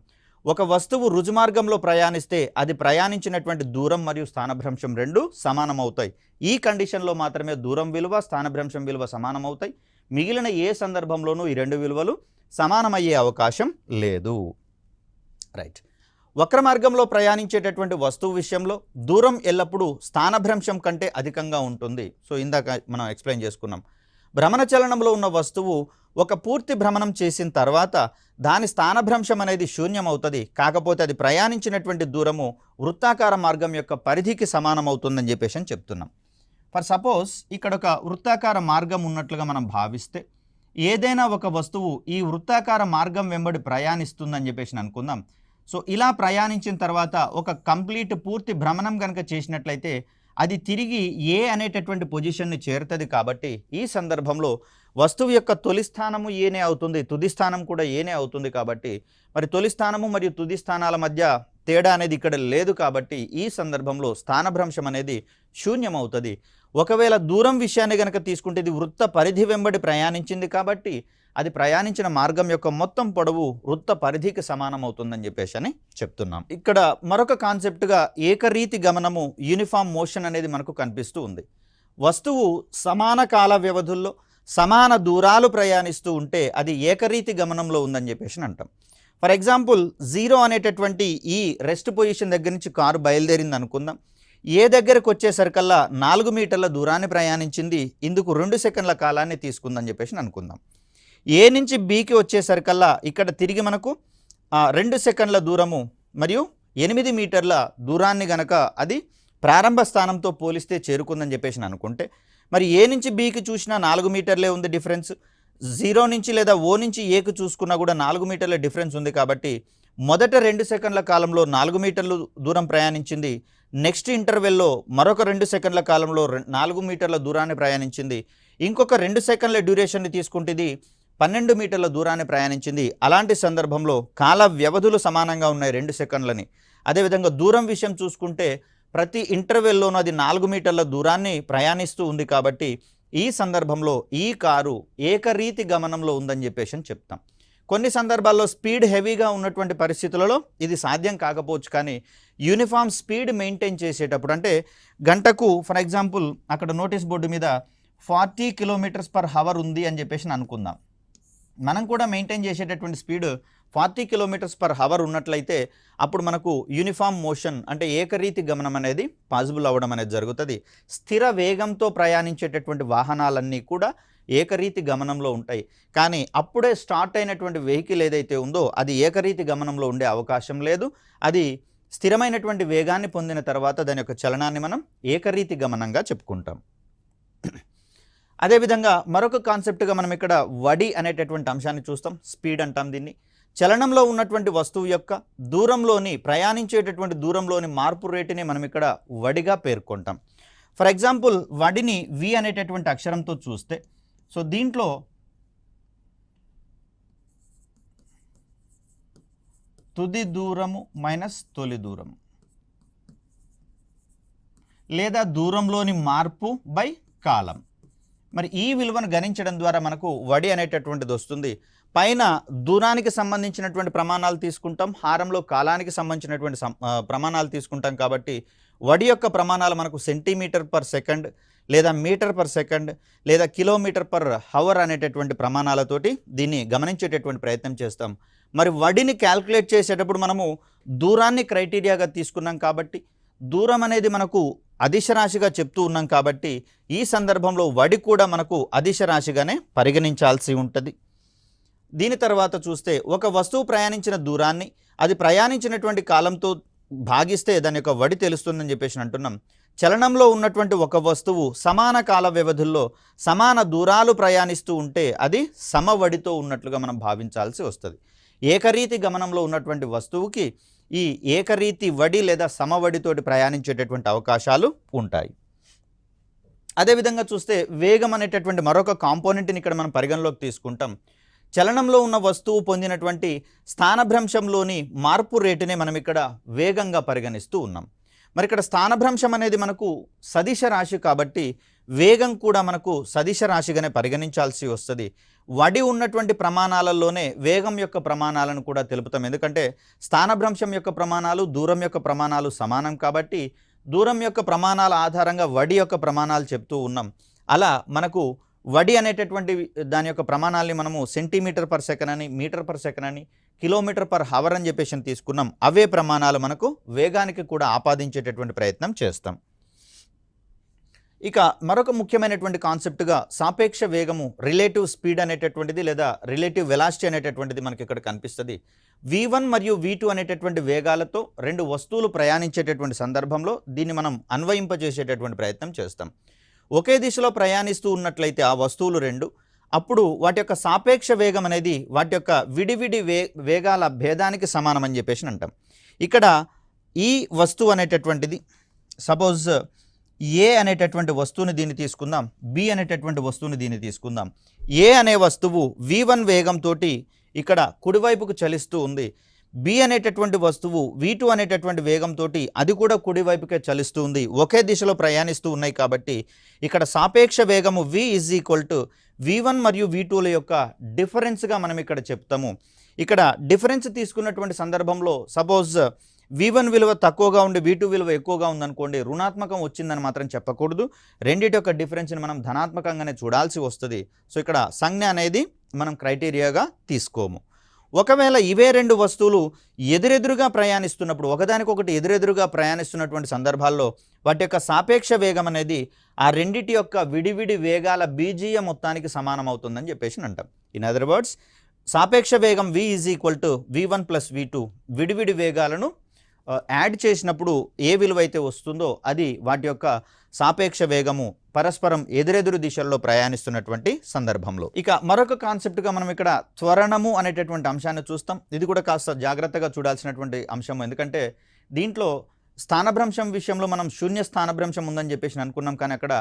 ఒక వస్తువు రుజుమార్గంలో ప్రయాణిస్తే అది ప్రయాణించినటువంటి దూరం మరియు స్థానభ్రంశం రెండు సమానమవుతాయి. ఈ కండిషన్లో మాత్రమే దూరం విలువ స్థానభ్రంశం విలువ సమానమవుతాయి. మిగిలిన ఏ సందర్భంలోనూ ఈ రెండు విలువలు సమానమయ్యే అవకాశం లేదు. రైట్. వక్ర మార్గంలో ప్రయాణించేటటువంటి వస్తువు విషయంలో దూరం ఎల్లప్పుడూ స్థానభ్రంశం కంటే అధికంగా ఉంటుంది. సో ఇందాక మనం ఎక్స్ప్లెయిన్ చేసుకున్నాం. భ్రమణ చలనంలో ఉన్న వస్తువు ఒక పూర్తి భ్రమణం చేసిన తర్వాత దాని స్థానభ్రంశం అనేది శూన్యం అవుతుంది. కాకపోతే అది ప్రయాణించినటువంటి దూరము వృత్తాకార మార్గం యొక్క పరిధికి సమానమవుతుందని చెప్పేసి చెప్తున్నాం. ఫర్ సపోజ్ ఇక్కడ ఒక వృత్తాకార మార్గం ఉన్నట్లుగా మనం భావిస్తే ఏదైనా ఒక వస్తువు ఈ వృత్తాకార మార్గం వెంబడి ప్రయాణిస్తుందని చెప్పేసి అనుకుందాం. సో ఇలా ప్రయాణించిన తర్వాత ఒక కంప్లీట్ పూర్తి భ్రమణం కనుక చేసినట్లయితే అది తిరిగి ఏ అనేటటువంటి పొజిషన్ని చేరుతుంది. కాబట్టి ఈ సందర్భంలో వస్తువు యొక్క తొలి స్థానము ఏనే అవుతుంది, తుది స్థానం కూడా ఏనే అవుతుంది. కాబట్టి మరి తొలి స్థానము మరియు తుది స్థానాల మధ్య తేడా అనేది ఇక్కడ లేదు. కాబట్టి ఈ సందర్భంలో స్థానభ్రంశం అనేది శూన్యం అవుతుంది. ఒకవేళ దూరం విషయాన్ని కనుక తీసుకుంటే ఇది వృత్త పరిధి వెంబడి ప్రయాణించింది కాబట్టి అది ప్రయాణించిన మార్గం యొక్క మొత్తం పొడవు వృత్త పరిధికి సమానం అవుతుందని చెప్పేసి అని చెప్తున్నాం. ఇక్కడ మరొక కాన్సెప్ట్గా ఏకరీతి గమనము, యూనిఫామ్ మోషన్ అనేది మనకు కనిపిస్తూ ఉంది. వస్తువు సమాన కాల వ్యవధుల్లో సమాన దూరాలు ప్రయాణిస్తూ ఉంటే అది ఏకరీతి గమనంలో ఉందని చెప్పేసి అంటాం. ఫర్ ఎగ్జాంపుల్ 0 అనేటటువంటి ఈ రెస్ట్ పొజిషన్ దగ్గర నుంచి కారు బయలుదేరింది అనుకుందాం. ఏ దగ్గరకు వచ్చేసరికల్లా 4 మీటర్ల దూరాన్ని ప్రయాణించింది. ఇందుకు 2 సెకండ్ల కాలాన్ని తీసుకుందని చెప్పేసి అనుకుందాం. ఏ నుంచి బికి వచ్చేసరికల్లా ఇక్కడ తిరిగి మనకు 2 సెకండ్ల దూరము మరియు 8 మీటర్ల దూరాన్ని గనక అది ప్రారంభ స్థానంతో పోలిస్తే చేరుకుందని చెప్పేసి అనుకుంటే మరి ఏ నుంచి బికి చూసినా 4 మీటర్లే ఉంది డిఫరెన్స్. 0 నుంచి లేదా ఓ నుంచి ఏకు చూసుకున్నా కూడా 4 మీటర్ల డిఫరెన్స్ ఉంది. కాబట్టి మొదట 2 సెకండ్ల కాలంలో 4 మీటర్లు దూరం ప్రయాణించింది. నెక్స్ట్ ఇంటర్వెల్లో మరొక 2 సెకండ్ల కాలంలో 4 మీటర్ల దూరాన్ని ప్రయాణించింది. ఇంకొక 2 సెకండ్ల డ్యూరేషన్ని తీసుకుంటే ఇది 12 మీటర్ల దూరాన్ని ప్రయాణించింది. అలాంటి సందర్భంలో కాల వ్యవధులు సమానంగా ఉన్నాయి 2 సెకండ్లని. అదేవిధంగా దూరం విషయం చూసుకుంటే ప్రతి ఇంటర్వెల్లోనూ అది 4 మీటర్ల దూరాన్ని ప్రయాణిస్తూ ఉంది. కాబట్టి ఈ సందర్భంలో ఈ కారు ఏకరీతి గమనంలో ఉందని చెప్పేసి చెప్తాం. కొన్ని సందర్భాల్లో స్పీడ్ హెవీగా ఉన్నటువంటి పరిస్థితులలో ఇది సాధ్యం కాకపోవచ్చు. కానీ యూనిఫామ్ స్పీడ్ మెయింటైన్ చేసేటప్పుడు అంటే గంటకు ఫర్ ఎగ్జాంపుల్ అక్కడ నోటీస్ బోర్డు మీద 40 కిలోమీటర్స్ పర్ హవర్ ఉంది అని చెప్పేసి అనుకుందాం. మనం కూడా మెయింటైన్ చేసేటటువంటి స్పీడ్ 40 km/h ఉన్నట్లయితే అప్పుడు మనకు యూనిఫామ్ మోషన్ అంటే ఏకరీతి గమనం అనేది పాసిబుల్ అవ్వడం అనేది జరుగుతుంది. స్థిర వేగంతో ప్రయాణించేటటువంటి వాహనాలన్నీ కూడా ఏకరీతి గమనంలో ఉంటాయి. కానీ అప్పుడే స్టార్ట్ అయినటువంటి వెహికల్ ఏదైతే ఉందో అది ఏకరీతి గమనంలో ఉండే అవకాశం లేదు. అది స్థిరమైనటువంటి వేగాన్ని పొందిన తర్వాత దాని యొక్క చలనాన్ని మనం ఏకరీతి గమనంగా చెప్పుకుంటాం. అదేవిధంగా మరొక కాన్సెప్ట్గా మనం ఇక్కడ వడి అనేటటువంటి అంశాన్ని చూస్తాం. స్పీడ్ అంటాం దీన్ని. చలనంలో ఉన్నటువంటి వస్తువు యొక్క దూరంలోని ప్రయాణించేటటువంటి దూరంలోని మార్పు రేటుని మనం ఇక్కడ వడిగా పేర్కొంటాం. ఫర్ ఎగ్జాంపుల్ వడిని వి అనేటటువంటి అక్షరంతో చూస్తే సో దీంట్లో తుది దూరము మైనస్ తొలి దూరం లేదా దూరంలోని మార్పు బై కాలం. మరి ఈ విలువను గణించడం ద్వారా మనకు వడి అనేటటువంటిది వస్తుంది. పైన దూరానికి సంబంధించినటువంటి ప్రమాణాలు తీసుకుంటాం, హారంలో కాలానికి సంబంధించినటువంటి ప్రమాణాలు తీసుకుంటాం. కాబట్టి వడి యొక్క ప్రమాణాలు మనకు సెంటీమీటర్ పర్ సెకండ్ లేదా మీటర్ పర్ సెకండ్ లేదా కిలోమీటర్ పర్ హవర్ అనేటటువంటి ప్రమాణాలతోటి దీన్ని గమనించేటటువంటి ప్రయత్నం చేస్తాం. మరి వడిని క్యాల్కులేట్ చేసేటప్పుడు మనము దూరాన్ని క్రైటీరియాగా తీసుకున్నాం కాబట్టి దూరం అనేది మనకు అదిశ రాశిగా చెప్తూ ఉన్నాం కాబట్టి ఈ సందర్భంలో వడి కూడా మనకు అదిశ రాశిగానే పరిగణించాల్సి ఉంటుంది. దీని తర్వాత చూస్తే ఒక వస్తువు ప్రయాణించిన దూరాన్ని అది ప్రయాణించినటువంటి కాలంతో భాగిస్తే దాని యొక్క వడి తెలుస్తుందని చెప్పేసి అంటున్నాం. చలనంలో ఉన్నటువంటి ఒక వస్తువు సమాన కాల వ్యవధుల్లో సమాన దూరాలు ప్రయాణిస్తూ ఉంటే అది సమవడితో ఉన్నట్లుగా మనం భావించాల్సి వస్తుంది. ఏకరీతి గమనంలో ఉన్నటువంటి వస్తువుకి ఈ ఏకరీతి వడి లేదా సమవడితోటి ప్రయాణించేటటువంటి అవకాశాలు ఉంటాయి. అదేవిధంగా చూస్తే వేగం అనేటటువంటి మరొక కాంపోనెంట్ని ఇక్కడ మనం పరిగణలోకి తీసుకుంటాం. చలనంలో ఉన్న వస్తువు పొందినటువంటి స్థానభ్రంశంలోని మార్పు రేటునే మనం ఇక్కడ వేగంగా పరిగణిస్తూ ఉన్నాం. మరి ఇక్కడ స్థానభ్రంశం అనేది మనకు సదిశ రాశి కాబట్టి వేగం కూడా మనకు సదిశ రాశిగానే పరిగణించాల్సి వస్తుంది. వడి ఉన్నటువంటి ప్రమాణాలలోనే వేగం యొక్క ప్రమాణాలను కూడా తెలుపుతాం. ఎందుకంటే స్థానభ్రంశం యొక్క ప్రమాణాలు దూరం యొక్క ప్రమాణాలు సమానం కాబట్టి దూరం యొక్క ప్రమాణాల ఆధారంగా వడి యొక్క ప్రమాణాలు చెప్తూ ఉన్నాం. అలా మనకు వడి అనేటటువంటి దాని యొక్క ప్రమాణాలని మనము సెంటీమీటర్ పర్ సెకండ్ అని, మీటర్ పర్ సెకండ్ అని, కిలోమీటర్ పర్ హవర్ అని చెప్పేసి తీసుకున్నాం. అవే ప్రమాణాలు మనకు వేగానికి కూడా ఆపాదించేటటువంటి ప్రయత్నం చేస్తాం. ఇక మరొక ముఖ్యమైనటువంటి కాన్సెప్ట్గా సాపేక్ష వేగము రిలేటివ్ స్పీడ్ అనేటటువంటిది లేదా రిలేటివ్ వెలాసిటీ అనేటటువంటిది మనకి ఇక్కడ కనిపిస్తుంది. V1 మరియు V2 అనేటటువంటి వేగాలతో రెండు వస్తువులు ప్రయాణించేటటువంటి సందర్భంలో దీన్ని మనం అన్వయింపజేసేటటువంటి ప్రయత్నం చేస్తాం. ఒకే దిశలో ప్రయాణిస్తూ ఉన్నట్లయితే ఆ వస్తువులు రెండు, అప్పుడు వాటి యొక్క సాపేక్ష వేగం అనేది వాటి యొక్క విడివిడి వేగాల భేదానికి సమానం అని చెప్పేసి అంటాం. ఇక్కడ ఈ వస్తువు అనేటటువంటిది సపోజ్ ఏ అనేటటువంటి వస్తువుని దీన్ని తీసుకుందాం, బి అనేటటువంటి వస్తువుని దీన్ని తీసుకుందాం. ఏ అనే వస్తువు V1 వేగంతో ఇక్కడ కుడివైపుకు చలిస్తూ ఉంది. బి అనేటటువంటి వస్తువు V2 అనేటటువంటి వేగంతో అది కూడా కుడివైపుకే చలిస్తూ ఉంది. ఒకే దిశలో ప్రయాణిస్తూ ఉన్నాయి కాబట్టి ఇక్కడ సాపేక్ష వేగము V = V1 మరియు V2ల యొక్క డిఫరెన్స్గా మనం ఇక్కడ చెప్తాము. ఇక్కడ డిఫరెన్స్ తీసుకున్నటువంటి సందర్భంలో సపోజ్ V1 విలువ తక్కువగా ఉండి V2 విలువ ఎక్కువగా ఉందనుకోండి, రుణాత్మకం వచ్చిందని మాత్రం చెప్పకూడదు. రెండింటి యొక్క డిఫరెన్స్ని మనం ధనాత్మకంగానే చూడాల్సి వస్తుంది. సో ఇక్కడ సంజ్ఞ అనేది మనం క్రైటీరియాగా తీసుకోము. ఒకవేళ ఇవే రెండు వస్తువులు ఎదురెదురుగా ప్రయాణిస్తున్నప్పుడు, ఒకదానికొకటి ఎదురెదురుగా ప్రయాణిస్తున్నటువంటి సందర్భాల్లో వాటి యొక్క సాపేక్ష వేగం అనేది ఆ రెండిటి యొక్క విడివిడి వేగాల బీజీయ మొత్తానికి సమానం అవుతుందని చెప్పేసి అంటాం. ఇన్ అదర్ వర్డ్స్ సాపేక్ష వేగం V = V1 + V2 విడివిడి వేగాలను యాడ్ చేసినప్పుడు ఏ విలువ అయితే వస్తుందో అది వాటి యొక్క సాపేక్ష వేగము పరస్పరం ఎదురెదురు దిశల్లో ప్రయాణిస్తున్నటువంటి సందర్భంలో. ఇక మరొక కాన్సెప్ట్గా మనం ఇక్కడ త్వరణము అనేటటువంటి అంశాన్ని చూస్తాం. ఇది కూడా కాస్త జాగ్రత్తగా చూడాల్సినటువంటి అంశం. ఎందుకంటే దీంట్లో స్థానభ్రంశం విషయంలో మనం శూన్య స్థానభ్రంశం ఉందని చెప్పేసి అనుకున్నాం, కానీ అక్కడ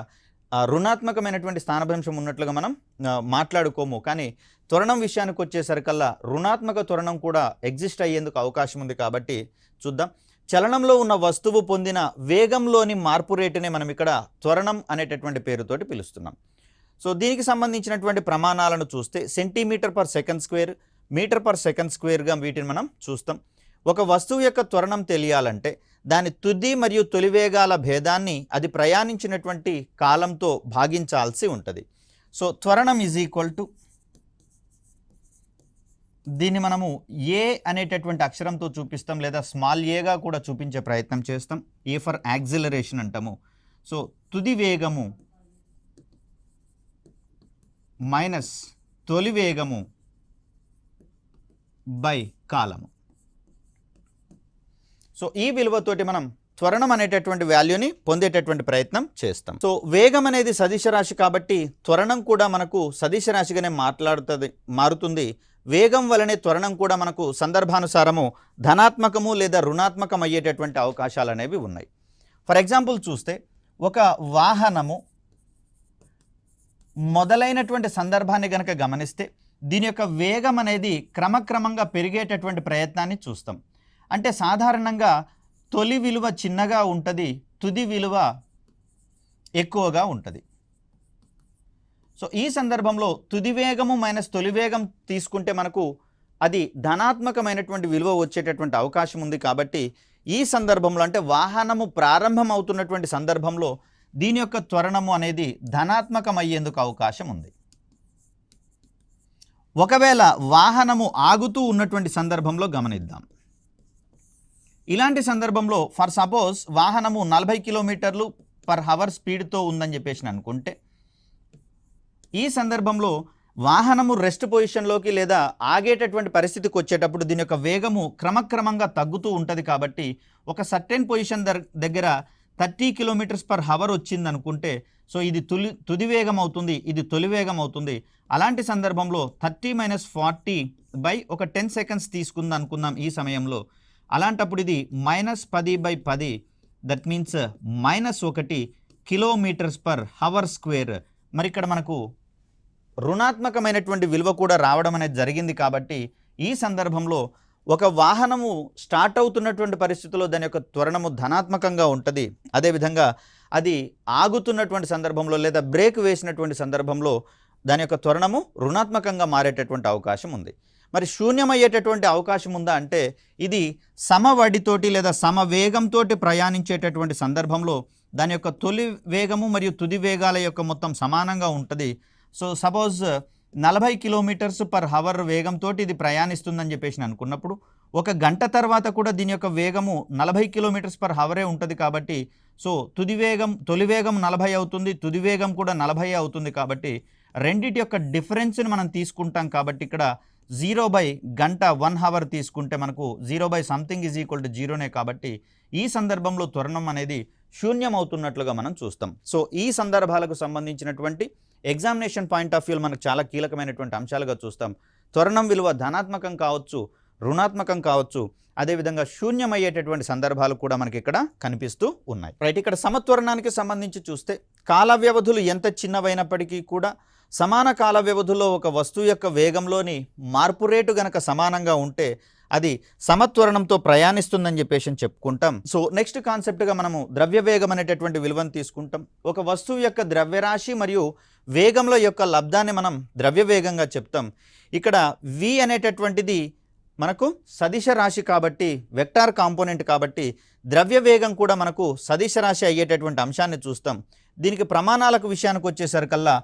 రుణాత్మకమైనటువంటి స్థానభ్రంశం ఉన్నట్లుగా మనం మాట్లాడుకోము. కానీ త్వరణం విషయానికి వచ్చేసరికల్లా రుణాత్మక త్వరణం కూడా ఎగ్జిస్ట్ అయ్యేందుకు అవకాశం ఉంది. కాబట్టి చూద్దాం. చలనంలో ఉన్న వస్తువు పొందిన వేగంలోని మార్పు రేటునే మనం ఇక్కడ త్వరణం అనేటటువంటి పేరుతోటి పిలుస్తున్నాం. సో దీనికి సంబంధించినటువంటి ప్రమాణాలను చూస్తే centimetre per second square, metre per second స్క్వేర్గా వీటిని మనం చూస్తాం. ఒక వస్తువు యొక్క త్వరణం తెలియాలంటే దాని తుది మరియు తొలి వేగాల భేదాన్ని అది ప్రయాణించినటువంటి కాలంతో భాగించాల్సి ఉంటుంది. సో త్వరణం = దీన్ని మనము ఏ అనేటటువంటి అక్షరంతో చూపిస్తాం, లేదా స్మాల్ ఏగా కూడా చూపించే ప్రయత్నం చేస్తాం. ఏ ఫర్ యాక్సిలరేషన్ అంటాము. సో తుది వేగము మైనస్ తొలి వేగము బై కాలము. సో ఈ విలువతోటి మనం త్వరణం అనేటటువంటి వాల్యూని పొందేటటువంటి ప్రయత్నం చేస్తాం. సో వేగం అనేది సదిశ రాశి కాబట్టి త్వరణం కూడా మనకు సదిశ రాశిగానే మారుతుంది. వేగం వలనే త్వరణం కూడా మనకు సందర్భానుసారము ధనాత్మకము లేదా రుణాత్మకం అయ్యేటటువంటి అవకాశాలు అనేవి ఉన్నాయి. ఫర్ ఎగ్జాంపుల్ చూస్తే ఒక వాహనము మొదలైనటువంటి సందర్భాన్ని గనక గమనిస్తే దీని యొక్క వేగం అనేది క్రమక్రమంగా పెరిగేటటువంటి ప్రయత్నాన్ని చూస్తాం. అంటే సాధారణంగా తొలి విలువ చిన్నగా ఉంటుంది, తుది విలువ ఎక్కువగా ఉంటుంది. సో ఈ సందర్భంలో తుది వేగము మైనస్ తొలి వేగం తీసుకుంటే మనకు అది ధనాత్మకమైనటువంటి విలువ వచ్చేటటువంటి అవకాశం ఉంది. కాబట్టి ఈ సందర్భంలో అంటే వాహనము ప్రారంభం అవుతున్నటువంటి సందర్భంలో దీని యొక్క త్వరణము అనేది ధనాత్మకం అయ్యేందుకు అవకాశం ఉంది. ఒకవేళ వాహనము ఆగుతూ ఉన్నటువంటి సందర్భంలో గమనిద్దాం. ఇలాంటి సందర్భంలో ఫర్ సపోజ్ వాహనము 40 కిలోమీటర్లు పర్ హవర్ స్పీడ్తో ఉందని చెప్పేసి అనుకుంటే ఈ సందర్భంలో వాహనము రెస్ట్ పొజిషన్లోకి లేదా ఆగేటటువంటి పరిస్థితికి వచ్చేటప్పుడు దీని యొక్క వేగము క్రమక్రమంగా తగ్గుతూ ఉంటుంది. కాబట్టి ఒక సర్టెన్ పొజిషన్ దగ్గర 30 కిలోమీటర్స్ పర్ హవర్ వచ్చింది అనుకుంటే సో ఇది తుది వేగం అవుతుంది, ఇది తొలి వేగం అవుతుంది. అలాంటి సందర్భంలో 30 - 40 బై ఒక 10 సెకండ్స్ తీసుకుంది అనుకుందాం ఈ సమయంలో. అలాంటప్పుడు ఇది -10/10 that means -1 kilometres per hour square. మరి ఇక్కడ మనకు రుణాత్మకమైనటువంటి విలువ కూడా రావడం అనేది జరిగింది. కాబట్టి ఈ సందర్భంలో ఒక వాహనము స్టార్ట్ అవుతున్నటువంటి పరిస్థితుల్లో దాని యొక్క త్వరణము ధనాత్మకంగా ఉంటుంది. అదేవిధంగా అది ఆగుతున్నటువంటి సందర్భంలో లేదా బ్రేక్ వేసినటువంటి సందర్భంలో దాని యొక్క త్వరణము రుణాత్మకంగా మారేటటువంటి అవకాశం ఉంది. మరి శూన్యమయ్యేటటువంటి అవకాశం ఉందా అంటే ఇది సమవడితోటి లేదా సమవేగంతో ప్రయాణించేటటువంటి సందర్భంలో దాని యొక్క తొలి వేగము మరియు తుది వేగాల యొక్క మొత్తం సమానంగా ఉంటుంది. So suppose 40 kilometres per hour వేగంతో ఇది ప్రయాణిస్తుందని చెప్పేసి అనుకున్నప్పుడు 1 గంట తర్వాత కూడా దీని యొక్క వేగము 40 కిలోమీటర్స్ పర్ హవరే ఉంటుంది. కాబట్టి సో తొలి వేగం 40 అవుతుంది, తుది వేగం కూడా 40 అవుతుంది. కాబట్టి రెండిటి యొక్క డిఫరెన్స్ని మనం తీసుకుంటాం. కాబట్టి ఇక్కడ 0/గంట 1 హవర్ తీసుకుంటే మనకు 0/something = 0నే. కాబట్టి ఈ సందర్భంలో త్వరణం అనేది శూన్యం అవుతున్నట్లుగా మనం చూస్తాం. సో ఈ సందర్భాలకు సంబంధించినటువంటి ఎగ్జామినేషన్ పాయింట్ ఆఫ్ వ్యూ మనకు చాలా కీలకమైనటువంటి అంశాలుగా చూస్తాం. త్వరణం విలువ ధనాత్మకం కావచ్చు, రుణాత్మకం కావచ్చు, అదేవిధంగా శూన్యమయ్యేటటువంటి సందర్భాలు కూడా మనకి ఇక్కడ కనిపిస్తూ ఉన్నాయి. రైట్, ఇక్కడ సమత్వరణానికి సంబంధించి చూస్తే కాల వ్యవధులు ఎంత చిన్నవైనప్పటికీ కూడా సమాన కాల వ్యవధిలో ఒక వస్తువు యొక్క వేగంలోని మార్పు రేటు గనక సమానంగా ఉంటే అది సమత్వరణంతో ప్రయాణిస్తుందని చెప్పేసి చెప్పుకుంటాం. సో నెక్స్ట్ కాన్సెప్ట్గా మనము ద్రవ్య వేగం అనేటటువంటి విలువను తీసుకుంటాం. ఒక వస్తువు యొక్క ద్రవ్యరాశి మరియు వేగంలో యొక్క లబ్ధాన్ని మనం ద్రవ్య వేగంగా చెప్తాం. ఇక్కడ v అనేటటువంటిది మనకు సదిశ రాశి కాబట్టి వెక్టార్ కాంపోనెంట్ కాబట్టి ద్రవ్య వేగం కూడా మనకు సదిశ రాశి అయ్యేటటువంటి అంశాన్ని చూస్తాం. దీనికి ప్రమాణాలకు విషయానికి వచ్చేసరికల్లా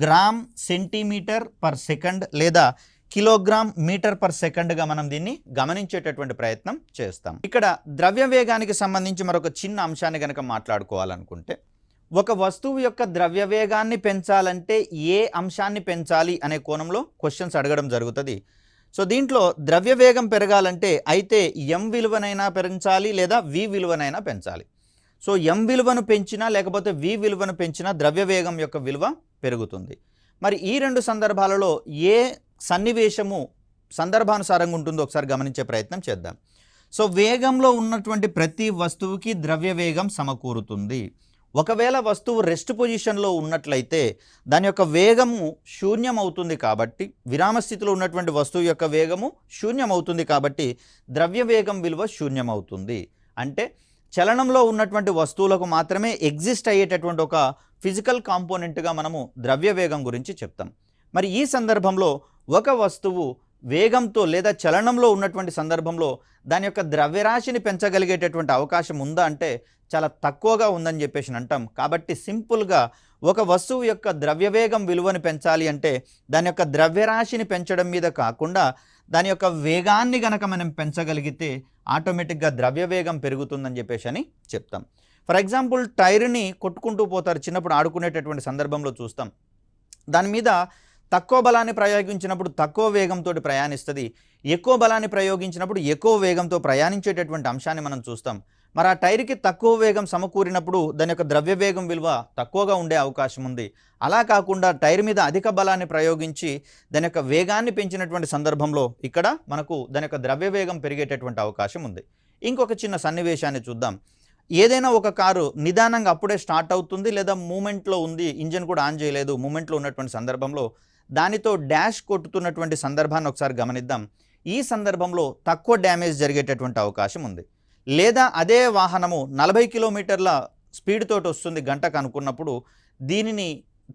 గ్రామ్ సెంటీమీటర్ పర్ సెకండ్ లేదా కిలోగ్రామ్ మీటర్ పర్ సెకండ్గా మనం దీన్ని గమనించేటటువంటి ప్రయత్నం చేస్తాం. ఇక్కడ ద్రవ్య వేగానికి సంబంధించి మరొక చిన్న అంశాన్ని కనుక మాట్లాడుకోవాలనుకుంటే ఒక వస్తువు యొక్క ద్రవ్య వేగాన్ని పెంచాలంటే ఏ అంశాన్ని పెంచాలి అనే కోణంలో క్వశ్చన్స్ అడగడం జరుగుతుంది. సో దీంట్లో ద్రవ్య వేగం పెరగాలంటే అయితే m విలువనైనా పెంచాలి లేదా v విలువనైనా పెంచాలి. సో m విలువను పెంచినా లేకపోతే v విలువను పెంచినా ద్రవ్య వేగం యొక్క విలువ పెరుగుతుంది. మరి ఈ రెండు సందర్భాలలో ఏ సన్నివేశము సందర్భానుసారంగా ఉంటుందో ఒకసారి గమనించే ప్రయత్నం చేద్దాం. సో వేగంలో ఉన్నటువంటి ప్రతి వస్తువుకి ద్రవ్య వేగం సమకూరుతుంది. ఒకవేళ వస్తువు రెస్ట్ పొజిషన్లో ఉన్నట్లయితే దాని యొక్క వేగము శూన్యం అవుతుంది. కాబట్టి విరామ స్థితిలో ఉన్నటువంటి వస్తువు యొక్క వేగము శూన్యం అవుతుంది. కాబట్టి ద్రవ్య వేగం విలువ శూన్యం అవుతుంది. అంటే చలనంలో ఉన్నటువంటి వస్తువులకు మాత్రమే ఎగ్జిస్ట్ అయ్యేటటువంటి ఒక ఫిజికల్ కాంపోనెంట్గా మనము ద్రవ్య వేగం గురించి చెప్తాం. మరి ఈ సందర్భంలో ఒక వస్తువు వేగంతో లేదా చలనంలో ఉన్నటువంటి సందర్భంలో దాని యొక్క ద్రవ్యరాశిని పెంచగలిగేటటువంటి అవకాశం ఉందా అంటే చాలా తక్కువగా ఉందని చెప్పేసి అంటాం. కాబట్టి సింపుల్గా ఒక వస్తువు యొక్క ద్రవ్యవేగం విలువను పెంచాలి అంటే దాని యొక్క ద్రవ్యరాశిని పెంచడం మీద కాకుండా దాని యొక్క వేగాన్ని గనక మనం పెంచగలిగితే ఆటోమేటిక్గా ద్రవ్య వేగం పెరుగుతుందని చెప్పేసి అని చెప్తాం. ఫర్ ఎగ్జాంపుల్ టైర్ని కొట్టుకుంటూ పోతారు, చిన్నప్పుడు ఆడుకునేటటువంటి సందర్భంలో చూస్తాం. దాని మీద తక్కువ బలాన్ని ప్రయోగించినప్పుడు తక్కువ వేగంతో ప్రయాణిస్తుంది, ఎక్కువ బలాన్ని ప్రయోగించినప్పుడు ఎక్కువ వేగంతో ప్రయాణించేటటువంటి అంశాన్ని మనం చూస్తాం. మరి ఆ టైర్కి తక్కువ వేగం సమకూరినప్పుడు దాని యొక్క ద్రవ్య వేగం విలువ తక్కువగా ఉండే అవకాశం ఉంది. అలా కాకుండా టైర్ మీద అధిక బలాన్ని ప్రయోగించి దాని యొక్క వేగాన్ని పెంచినటువంటి సందర్భంలో ఇక్కడ మనకు దాని యొక్క ద్రవ్య వేగం పెరిగేటటువంటి అవకాశం ఉంది. ఇంకొక చిన్న సన్నివేశాన్ని చూద్దాం. ఏదైనా ఒక కారు నిదానంగా అప్పుడే స్టార్ట్ అవుతుంది, లేదా మూమెంట్లో ఉంది, ఇంజిన్ కూడా ఆన్ చేయలేదు, మూమెంట్లో ఉన్నటువంటి సందర్భంలో దానితో డాష్ కొట్టుతున్నటువంటి సందర్భాన్ని ఒకసారి గమనిద్దాం. ఈ సందర్భంలో తక్కువ డ్యామేజ్ జరిగేటటువంటి అవకాశం ఉంది. లేదా అదే వాహనము 40 కిలోమీటర్ల స్పీడ్ తోటి వస్తుంది గంటకు అనుకున్నప్పుడు దీనిని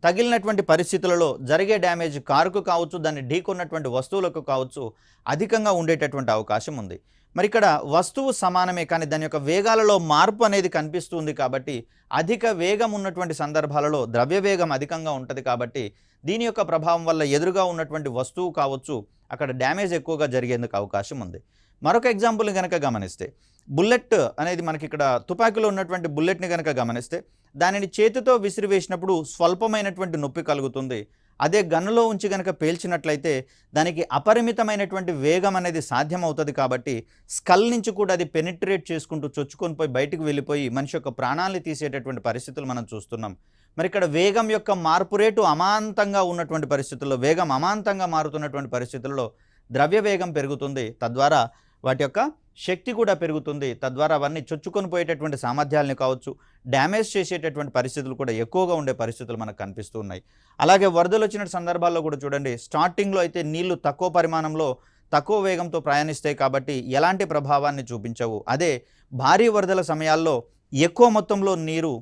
తగిలినటువంటి పరిస్థితులలో జరిగే డ్యామేజ్ కారుకు కావచ్చు, దాన్ని ఢీకొన్నటువంటి వస్తువులకు కావచ్చు, అధికంగా ఉండేటటువంటి అవకాశం ఉంది. మరి ఇక్కడ వస్తువు సమానమే కానీ దాని యొక్క వేగాలలో మార్పు అనేది కనిపిస్తుంది కాబట్టి అధిక వేగం ఉన్నటువంటి సందర్భాలలో ద్రవ్య వేగం అధికంగా ఉంటుంది కాబట్టి దీని యొక్క ప్రభావం వల్ల ఎదురుగా ఉన్నటువంటి వస్తువు కావచ్చు అక్కడ డ్యామేజ్ ఎక్కువగా జరిగేందుకు అవకాశం ఉంది. మరొక ఎగ్జాంపుల్ని కనుక గమనిస్తే బుల్లెట్ అనేది మనకి ఇక్కడ తుపాకీలో ఉన్నటువంటి బుల్లెట్ని కనుక గమనిస్తే దానిని చేతితో విసిరివేసినప్పుడు స్వల్పమైనటువంటి నొప్పి కలుగుతుంది. అదే గన్నులో ఉంచి కనుక పేల్చినట్లయితే దానికి అపరిమితమైనటువంటి వేగం అనేది సాధ్యమవుతుంది కాబట్టి స్కల్ నుంచి కూడా అది పెనిట్రేట్ చేసుకుంటూ చొచ్చుకొని పోయి బయటకు వెళ్ళిపోయి మనిషి యొక్క ప్రాణాలని తీసేటటువంటి పరిస్థితులు మనం చూస్తున్నాం. మరి ఇక్కడ వేగం యొక్క మార్పు రేటు అమాంతంగా ఉన్నటువంటి పరిస్థితుల్లో, వేగం అమాంతంగా మారుతున్నటువంటి పరిస్థితుల్లో ద్రవ్య వేగం పెరుగుతుంది, తద్వారా వాటి యొక్క శక్తి కూడా పెరుగుతుంది, తద్వారా అవన్నీ చొచ్చుకొని పోయేటటువంటి సామర్థ్యాలను కావచ్చు, డ్యామేజ్ చేసేటటువంటి పరిస్థితులు కూడా ఎక్కువగా ఉండే పరిస్థితులు మనకు కనిపిస్తూ ఉన్నాయి. అలాగే వరదలు వచ్చిన సందర్భాల్లో కూడా చూడండి, స్టార్టింగ్లో అయితే నీళ్లు తక్కువ పరిమాణంలో తక్కువ వేగంతో ప్రయాణిస్తాయి కాబట్టి ఎలాంటి ప్రభావాన్ని చూపించవు. అదే భారీ వరదల సమయాల్లో ఎక్కువ మొత్తంలో నీరు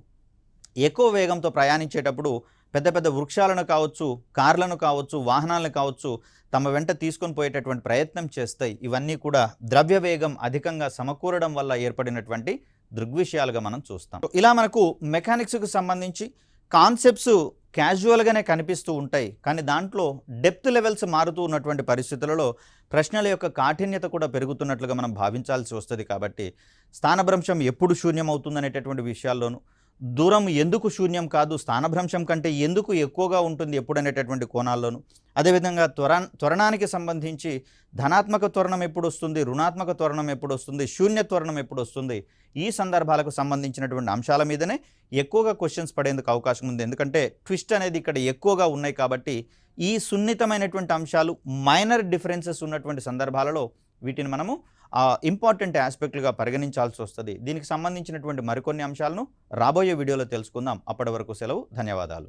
ఎక్కువ వేగంతో ప్రయాణించేటప్పుడు పెద్ద పెద్ద వృక్షాలను కావచ్చు, కార్లను కావచ్చు, వాహనాలను కావచ్చు తమ వెంట తీసుకొని పోయేటటువంటి ప్రయత్నం చేస్తాయి. ఇవన్నీ కూడా ద్రవ్య వేగం అధికంగా సమకూరడం వల్ల ఏర్పడినటువంటి దృగ్విషయాలుగా మనం చూస్తాం. ఇలా మనకు మెకానిక్స్కు సంబంధించి కాన్సెప్ట్స్ క్యాజువల్గానే కనిపిస్తూ ఉంటాయి, కానీ దాంట్లో డెప్త్ లెవెల్స్ మారుతూ ఉన్నటువంటి పరిస్థితులలో ప్రశ్నల యొక్క కాఠిన్యత కూడా పెరుగుతున్నట్లుగా మనం భావించాల్సి వస్తుంది. కాబట్టి స్థానభ్రంశం ఎప్పుడు శూన్యం అవుతుందనేటటువంటి విషయాల్లోనూ, దూరం ఎందుకు శూన్యం కాదు, స్థానభ్రంశం కంటే ఎందుకు ఎక్కువగా ఉంటుంది ఎప్పుడనేటటువంటి కోణాల్లోనూ, అదేవిధంగా త్వరణానికి సంబంధించి ధనాత్మక త్వరణం ఎప్పుడు వస్తుంది, రుణాత్మక త్వరణం ఎప్పుడు వస్తుంది, శూన్య త్వరణం ఎప్పుడు వస్తుంది, ఈ సందర్భాలకు సంబంధించినటువంటి అంశాల మీదనే ఎక్కువగా క్వశ్చన్స్ పడేందుకు అవకాశం ఉంది. ఎందుకంటే ట్విస్ట్ అనేది ఇక్కడ ఎక్కువగా ఉన్నాయి కాబట్టి ఈ సున్నితమైనటువంటి అంశాలు, మైనర్ డిఫరెన్సెస్ ఉన్నటువంటి సందర్భాలలో వీటిని మనము ఇంపార్టెంట్ ఆస్పెక్ట్లుగా పరిగణించాల్సి వస్తుంది. దీనికి సంబంధించినటువంటి మరికొన్ని అంశాలను రాబోయే వీడియోలో తెలుసుకుందాం. అప్పటి వరకు సెలవు. ధన్యవాదాలు.